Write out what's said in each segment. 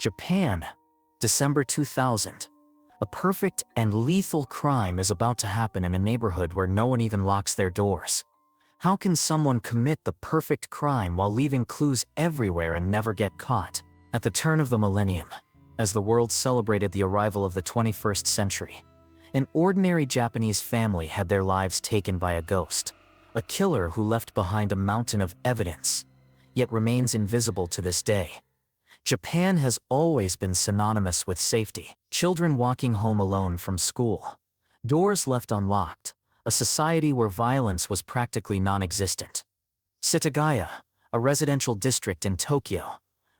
Japan, December 2000. A perfect and lethal crime is about to happen in a neighborhood where no one even locks their doors. How can someone commit the perfect crime while leaving clues everywhere and never get caught? At the turn of the millennium, as the world celebrated the arrival of the 21st century, an ordinary Japanese family had their lives taken by a ghost, a killer who left behind a mountain of evidence, yet remains invisible to this day. Japan has always been synonymous with safety. Children walking home alone from school, doors left unlocked, a society where violence was practically non-existent. Setagay, a residential district in Tokyo,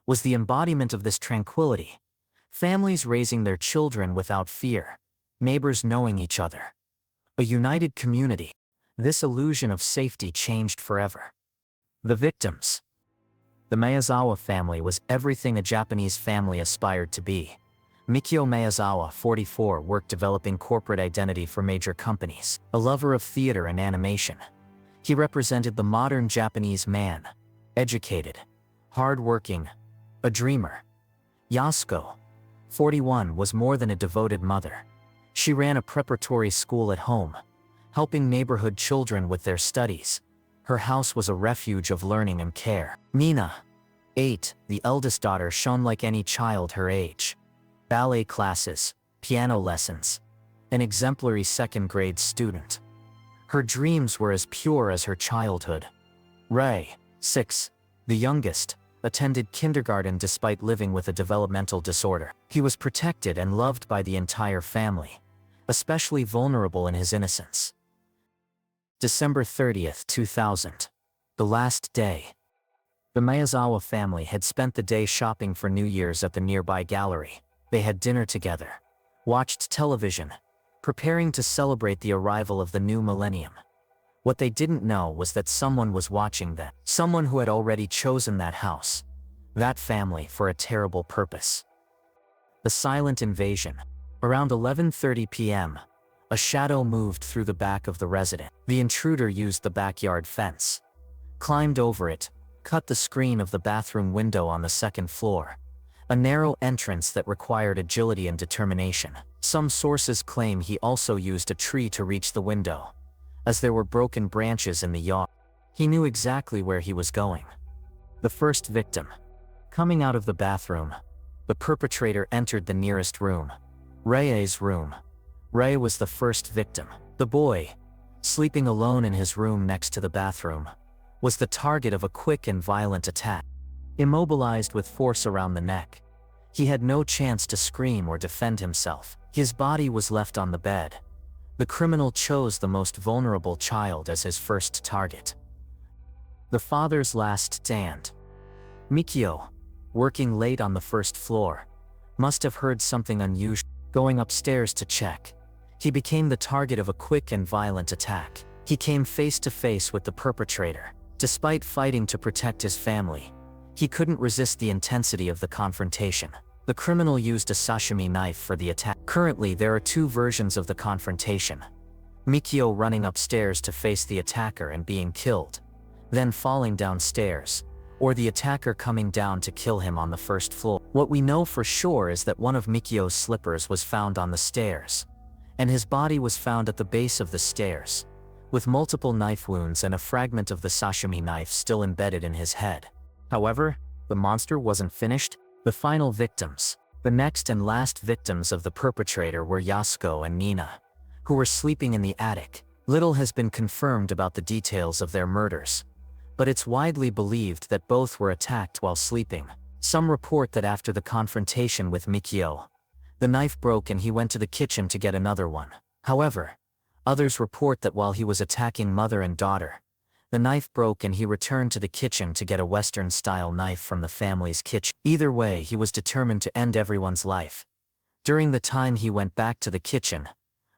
was the embodiment of this tranquility. Families raising their children without fear, neighbors knowing each other. A united community. This illusion of safety changed forever. The victims. The Miyazawa family was everything a Japanese family aspired to be. Mikio Miyazawa, 44, worked developing corporate identity for major companies. A lover of theater and animation, he represented the modern Japanese man. Educated, hard-working, a dreamer. Yasuko, 41, was more than a devoted mother. She ran a preparatory school at home, helping neighborhood children with their studies. Her house was a refuge of learning and care. Mina, 8, the eldest daughter, shone like any child her age. Ballet classes, piano lessons, an exemplary second-grade student. Her dreams were as pure as her childhood. Rei, 6, the youngest, attended kindergarten despite living with a developmental disorder. He was protected and loved by the entire family, especially vulnerable in his innocence. December 30th, 2000. The last day. The Miyazawa family had spent the day shopping for New Year's at the nearby gallery. They had dinner together, watched television, preparing to celebrate the arrival of the new millennium. What they didn't know was that someone was watching them, someone who had already chosen that house, that family, for a terrible purpose. The silent invasion. Around 11:30 p.m., a shadow moved through the back of the residence. The intruder used the backyard fence, climbed over it, cut the screen of the bathroom window on the second floor, a narrow entrance that required agility and determination. Some sources claim he also used a tree to reach the window, as there were broken branches in the yard. He knew exactly where he was going. The first victim. Coming out of the bathroom, the perpetrator entered the nearest room, Rei's room. Rei was the first victim. The boy, sleeping alone in his room next to the bathroom, was the target of a quick and violent attack. Immobilized with force around the neck, he had no chance to scream or defend himself. His body was left on the bed. The criminal chose the most vulnerable child as his first target. The father's last stand. Mikio, working late on the first floor, must have heard something unusual. Going upstairs to check, he became the target of a quick and violent attack. He came face to face with the perpetrator. Despite fighting to protect his family, he couldn't resist the intensity of the confrontation. The criminal used a sashimi knife for the attack. Currently, there are two versions of the confrontation. Mikio running upstairs to face the attacker and being killed, then falling downstairs, or the attacker coming down to kill him on the first floor. What we know for sure is that one of Mikio's slippers was found on the stairs, and his body was found at the base of the stairs, with multiple knife wounds and a fragment of the sashimi knife still embedded in his head. However, the monster wasn't finished. The final victims. The next and last victims of the perpetrator were Yasuko and Nina, who were sleeping in the attic. Little has been confirmed about the details of their murders, but it's widely believed that both were attacked while sleeping. Some report that after the confrontation with Mikio, the knife broke and he went to the kitchen to get another one. However, others report that while he was attacking mother and daughter, the knife broke and he returned to the kitchen to get a Western-style knife from the family's kitchen. Either way, he was determined to end everyone's life. During the time he went back to the kitchen,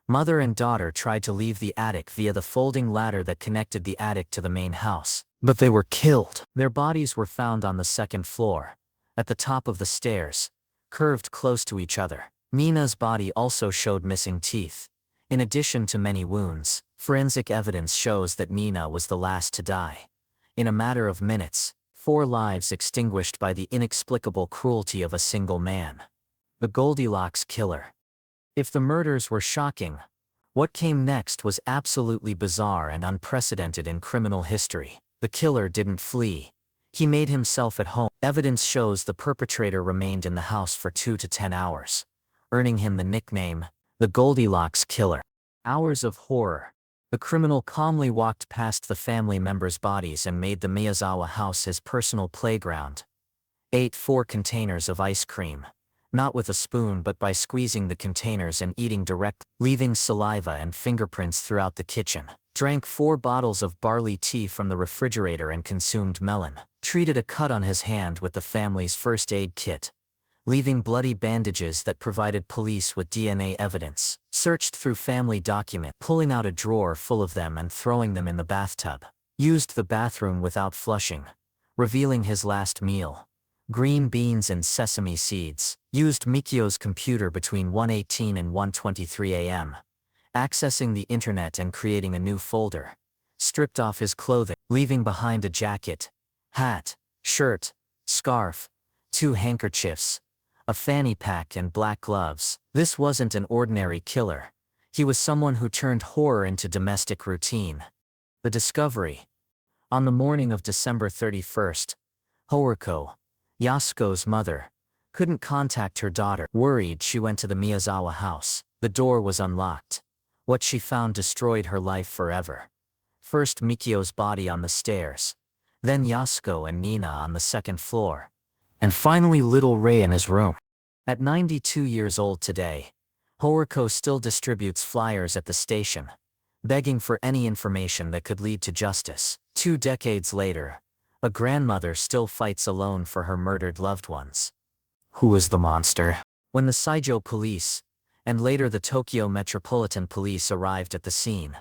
mother and daughter tried to leave the attic via the folding ladder that connected the attic to the main house, but they were killed. Their bodies were found on the second floor, at the top of the stairs, curved close to each other. Nina's body also showed missing teeth. In addition to many wounds, forensic evidence shows that Nina was the last to die. In a matter of minutes, 4 lives extinguished by the inexplicable cruelty of a single man. The Goldilocks Killer. If the murders were shocking, what came next was absolutely bizarre and unprecedented in criminal history. The killer didn't flee. He made himself at home. Evidence shows the perpetrator remained in the house for 2 to 10 hours, earning him the nickname, the Goldilocks Killer. Hours of horror. The criminal calmly walked past the family members' bodies and made the Miyazawa house his personal playground. Ate 4 containers of ice cream, not with a spoon but by squeezing the containers and eating direct, leaving saliva and fingerprints throughout the kitchen. Drank 4 bottles of barley tea from the refrigerator and consumed melon. Treated a cut on his hand with the family's first aid kit, leaving bloody bandages that provided police with DNA evidence. Searched through family documents, pulling out a drawer full of them and throwing them in the bathtub. Used the bathroom without flushing, revealing his last meal, green beans and sesame seeds. Used Mikio's computer between 1:18 and 1:23 a.m., accessing the internet and creating a new folder. Stripped off his clothing, leaving behind a jacket, hat, shirt, scarf, 2 handkerchiefs, a fanny pack and black gloves. This wasn't an ordinary killer. He was someone who turned horror into domestic routine. The discovery. On the morning of December 31st, Haruko, Yasuko's mother, couldn't contact her daughter. Worried, she went to the Miyazawa house. The door was unlocked. What she found destroyed her life forever. First Mikio's body on the stairs, then Yasuko and Nina on the 2nd floor, and finally little Ray in his room. At 92 years old today, Haruko still distributes flyers at the station, begging for any information that could lead to justice. 2 decades later, a grandmother still fights alone for her murdered loved ones. Who is the monster? When the Saijo police, and later the Tokyo Metropolitan Police arrived at the scene,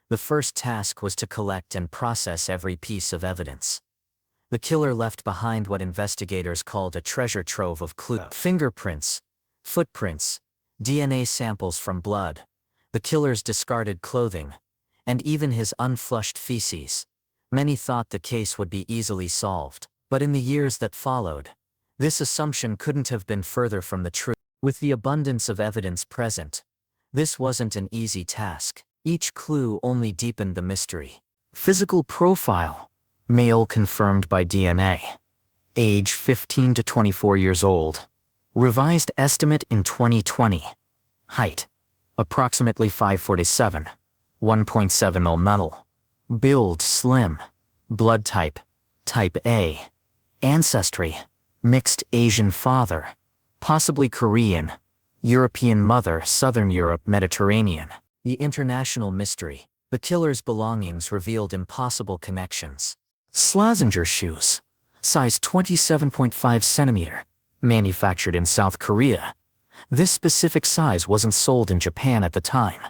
the first task was to collect and process every piece of evidence. The killer left behind what investigators called a treasure trove of clues. Fingerprints, footprints, DNA samples from blood, the killer's discarded clothing, and even his unflushed feces. Many thought the case would be easily solved, but in the years that followed, this assumption couldn't have been further from the truth. With the abundance of evidence present, this wasn't an easy task. Each clue only deepened the mystery. Physical profile. Male confirmed by DNA. Age 15 to 24 years old. Revised estimate in 2020. Height. Approximately 5'47", 1.70 metal. Build slim. Blood type. Type A. Ancestry. Mixed Asian father. Possibly Korean. European mother, Southern Europe, Mediterranean. The international mystery. The killer's belongings revealed impossible connections. Schlesinger shoes. Size 27.5 centimeter. Manufactured in South Korea. This specific size wasn't sold in Japan at the time.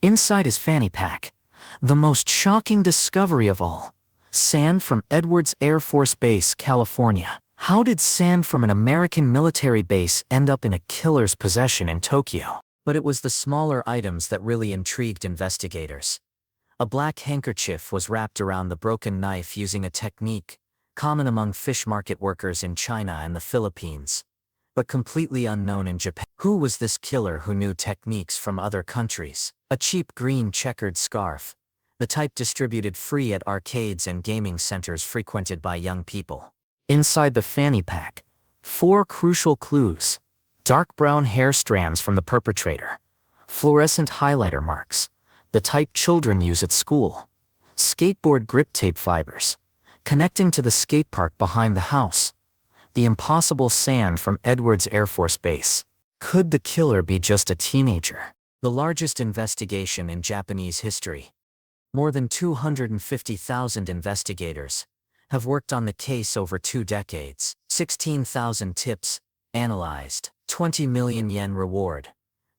Inside his fanny pack. The most shocking discovery of all. Sand from Edwards Air Force Base, California. How did sand from an American military base end up in a killer's possession in Tokyo? But it was the smaller items that really intrigued investigators. A black handkerchief was wrapped around the broken knife using a technique common among fish market workers in China and the Philippines, but completely unknown in Japan. Who was this killer who knew techniques from other countries? A cheap green checkered scarf, the type distributed free at arcades and gaming centers frequented by young people. Inside the fanny pack, 4 crucial clues. Dark brown hair strands from the perpetrator. Fluorescent highlighter marks, the type children use at school. Skateboard grip tape fibers, connecting to the skate park behind the house. The impossible sand from Edwards Air Force Base. Could the killer be just a teenager? The largest investigation in Japanese history. More than 250,000 investigators have worked on the case over 2 decades. 16,000 tips analyzed. 20 million yen reward.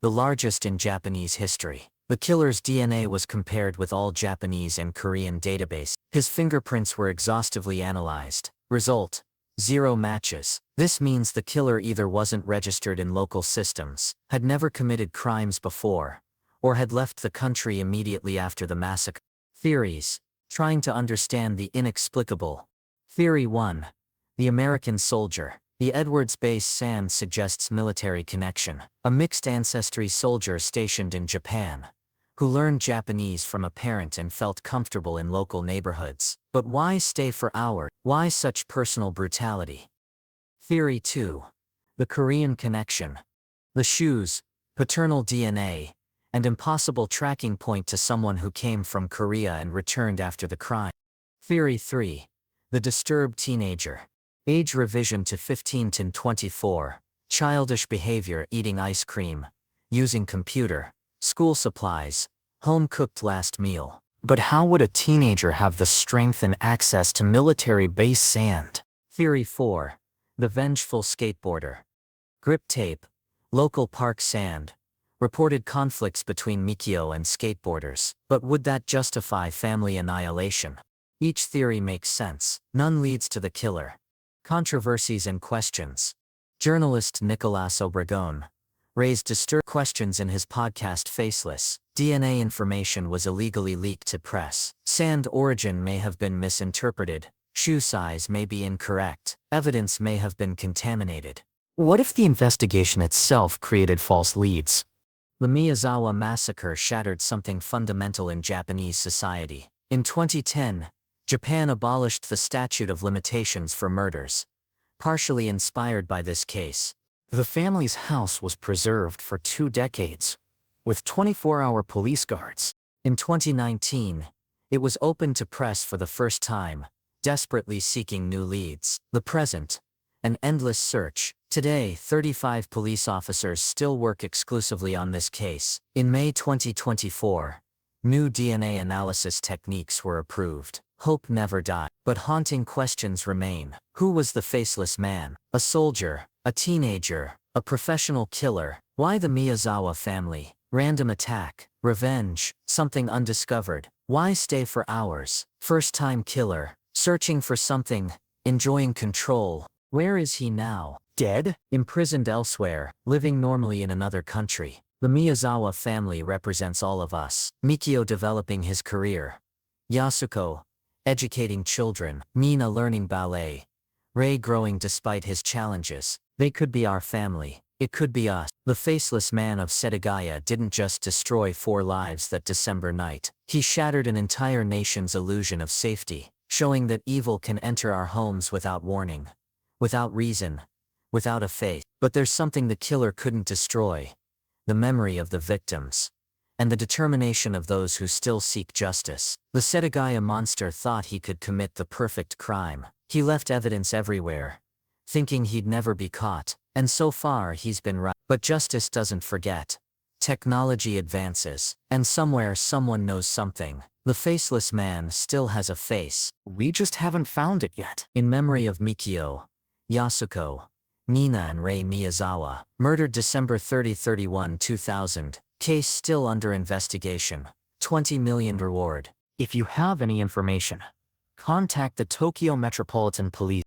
The largest in Japanese history. The killer's DNA was compared with all Japanese and Korean databases. His fingerprints were exhaustively analyzed. Result: 0 matches. This means the killer either wasn't registered in local systems, had never committed crimes before, or had left the country immediately after the massacre. Theories. Trying to understand the inexplicable. Theory 1. The American soldier. The Edwards base sand suggests military connection. A mixed ancestry soldier stationed in Japan, who learned Japanese from a parent and felt comfortable in local neighborhoods. But why stay for hours? Why such personal brutality? Theory 2. The Korean connection. The shoes, paternal DNA, and impossible tracking point to someone who came from Korea and returned after the crime. Theory 3. The disturbed teenager. Age revision to 15 to 24. Childish behavior, eating ice cream, using computer, school supplies, home-cooked last meal. But how would a teenager have the strength and access to military base sand? Theory 4. The vengeful skateboarder. Grip tape, local park sand, reported conflicts between Mikio and skateboarders. But would that justify family annihilation? Each theory makes sense. None leads to the killer. Controversies and questions. Journalist Nicolas Obregon raised disturbing questions in his podcast Faceless. DNA information was illegally leaked to press. Sand origin may have been misinterpreted. Shoe size may be incorrect. Evidence may have been contaminated. What if the investigation itself created false leads? The Miyazawa massacre shattered something fundamental in Japanese society. In 2010, Japan abolished the statute of limitations for murders, partially inspired by this case. The family's house was preserved for 2 decades, with 24-hour police guards. In 2019, it was opened to press for the first time, desperately seeking new leads. The present, an endless search. Today, 35 police officers still work exclusively on this case. In May 2024, new DNA analysis techniques were approved. Hope never died, but haunting questions remain. Who was the faceless man? A soldier, a teenager, a professional killer? Why the Miyazawa family? Random attack, revenge, something undiscovered. Why stay for hours? First-time killer, searching for something, enjoying control. Where is he now? Dead? Imprisoned elsewhere, living normally in another country. The Miyazawa family represents all of us. Mikio developing his career. Yasuko educating children. Mina learning ballet. Ray growing despite his challenges. They could be our family. It could be us. The faceless man of Setagay didn't just destroy 4 lives that December night. He shattered an entire nation's illusion of safety, showing that evil can enter our homes without warning, without reason, without a face. But there's something the killer couldn't destroy: the memory of the victims, and the determination of those who still seek justice. The Setagaya monster thought he could commit the perfect crime. He left evidence everywhere, thinking he'd never be caught. And so far he's been right. But justice doesn't forget. Technology advances, and somewhere someone knows something. The faceless man still has a face. We just haven't found it yet. In memory of Mikio, Yasuko, Mina and Rei Miyazawa, murdered December 30, 2000. Case still under investigation. 20 million reward. If you have any information, contact the Tokyo Metropolitan Police.